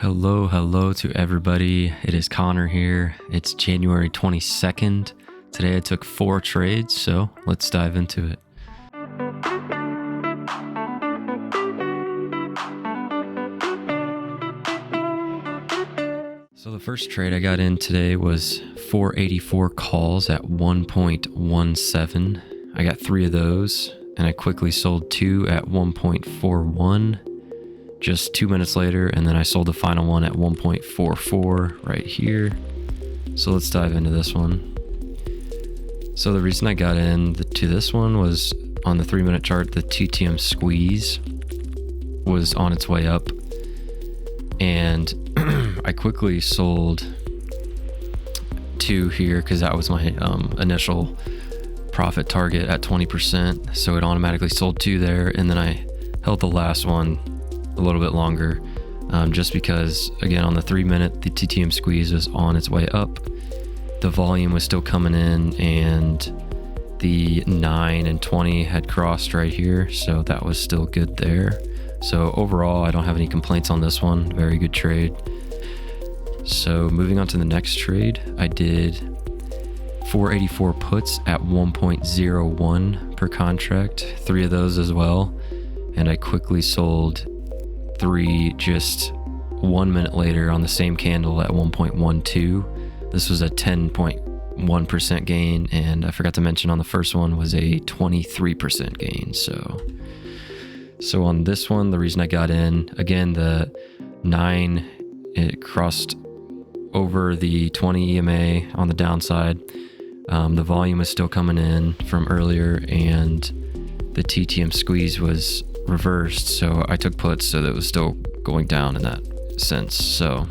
Hello to everybody. It is Connor here. It's January 22nd. Today I took 4 trades, so let's dive into it. So the first trade I got in today was 484 calls at 1.17. I got 3 of those, and I quickly sold 2 at 1.41. Just 2 minutes later, and then I sold the final one at 1.44 right here. So let's dive into this one. So the reason I got to this one was on the 3-minute chart, the TTM squeeze was on its way up, and I quickly sold 2 here because that was my initial profit target at 20%. So it automatically sold 2 there, and then I held the last one a little bit longer, just because again on the 3-minute the TTM squeeze was on its way up, the volume was still coming in, and the 9 and 20 had crossed right here, so that was still good there. So overall I don't have any complaints on this one. Very good trade. So moving on to the next trade, I did 484 puts at 1.01 per contract, 3 of those as well, and I quickly sold 3 just 1 minute later on the same candle at 1.12. This was a 10.1% gain, and I forgot to mention on the first one was a 23% gain. So on this one, the reason I got in, again, the 9, it crossed over the 20 EMA on the downside. The volume was still coming in from earlier, and the TTM squeeze was reversed, so I took puts, so that it was still going down in that sense. So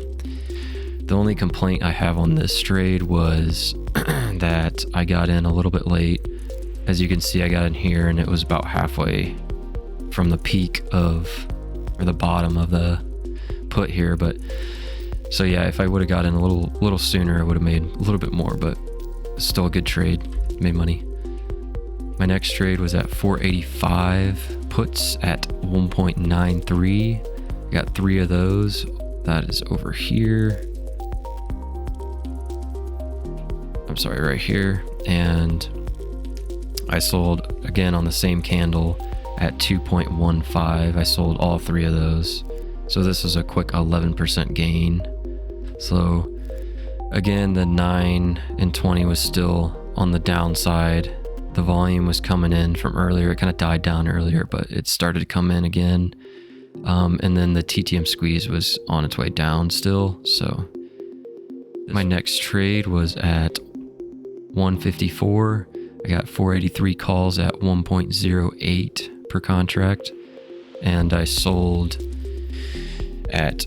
the only complaint I have on this trade was that I got in a little bit late. As you can see, I got in here and it was about halfway from the peak or the bottom of the put here. But so yeah, if I would have got in a little sooner, I would have made a little bit more, but still a good trade, made money. My next trade was at 485 puts at 1.93. I got 3 of those. That is over here. I'm sorry, right here. And I sold again on the same candle at 2.15. I sold all 3 of those. So this was a quick 11% gain. So again, the 9 and 20 was still on the downside. The volume was coming in from earlier. It kind of died down earlier, but it started to come in again. And then the TTM squeeze was on its way down still. So my next trade was at 154. I got 483 calls at 1.08 per contract, and I sold at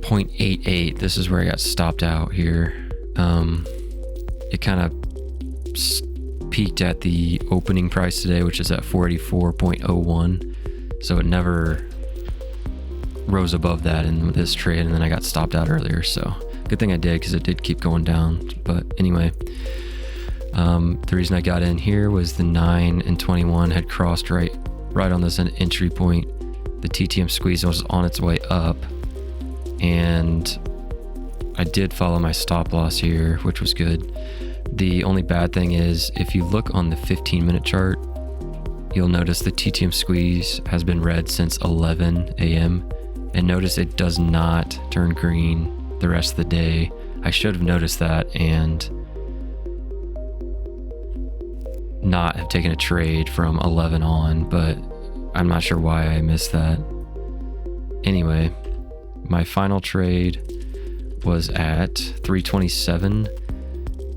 0.88. This is where I got stopped out here. It kind of peaked at the opening price today, which is at 484.01. So it never rose above that in this trade, and then I got stopped out earlier. So good thing I did, because it did keep going down. But anyway, the reason I got in here was the 9 and 21 had crossed right on this entry point. The TTM squeeze was on its way up, and I did follow my stop loss here, which was good. The only bad thing is, if you look on the 15-minute chart, you'll notice the TTM squeeze has been red since 11 a.m. And notice it does not turn green the rest of the day. I should have noticed that and not have taken a trade from 11 on, but I'm not sure why I missed that. Anyway, my final trade was at 327.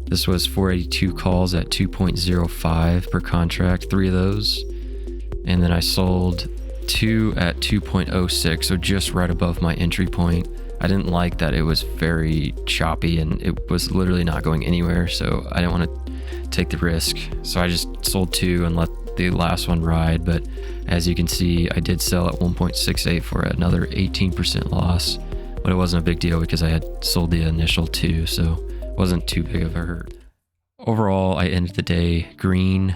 This was 482 calls at 2.05 per contract, 3 of those. And then I sold 2 at 2.06, so just right above my entry point. I didn't like that it was very choppy and it was literally not going anywhere, so I didn't want to take the risk. So I just sold 2 and let the last one ride. But as you can see, I did sell at 1.68 for another 18% loss. But it wasn't a big deal because I had sold the initial 2, so it wasn't too big of a hurt. Overall, I ended the day green.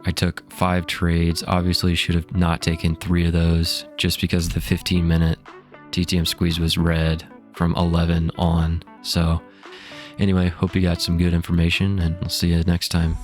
I took 5 trades. Obviously should have not taken 3 of those just because the 15-minute TTM squeeze was red from 11 on. So anyway, hope you got some good information, and I'll see you next time.